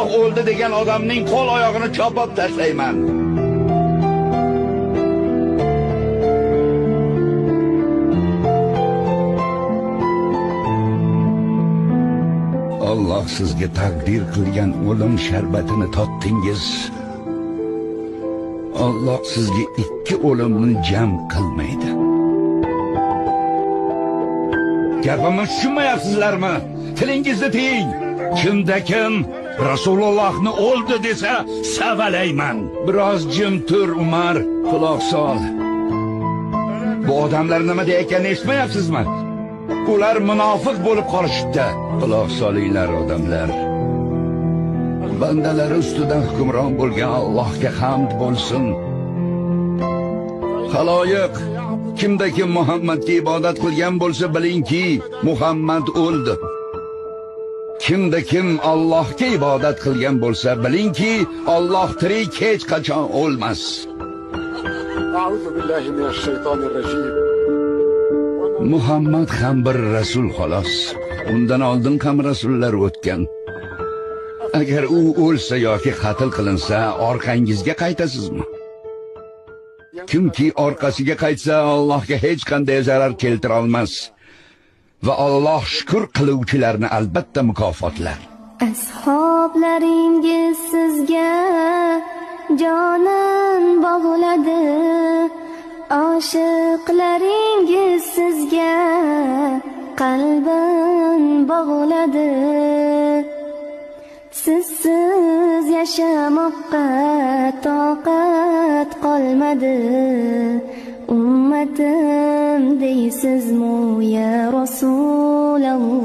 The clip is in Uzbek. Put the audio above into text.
Alloh o'ldi degan odamning qo'l oyog'ini chopib tashlayman. Alloh sizga taqdir qilgan o'lim sharbatini totdingiz. Alloh sizga ikki o'limni jam qilmaydi. Gapimni tushunmayapsizlarmi? Tilingizni tiying. Kimda kim Rasulullohni o'ldi desa, savalayman. Biroz jim tur Umar, quloq sol. Bu odamlar nima deyotganini eshitmayapsizmi? Ular munofiq bo'lib qolishibdi. Quloq solinglar odamlar. Bandalar ustidan hukmron bo'lgan Allohga hamd bo'lsin. Xaloyiq, kimda kim Muhammadga ibodat qilgan bo'lsa bilingki, Muhammad o'ldi. Kimda kim Allohga ibodat qilgan bo'lsa bilingki, Alloh tirik, hech qachon o'lmas. A'udhu billahi minash shaytonir rajim. Muhammad ham bir rasul xolos. Undan oldin ham rasullar o'tgan. Agar u o'lsa yoki qatl qilinsa, orqangizga qaytasizmi? Kimki orqasiga qaytsa, Allohga hech qanday zarar keltira olmas. Va Alloh shukr qiluvchilarni albatta mukofotlar. Ashoblaringiz sizga jonin bog'ladi. Oshiqlaringiz sizga qalbin bog'ladi. Sizsiz yashamoqqa toqat qolmadi. Ummatim deysizmi ya Rasululloh?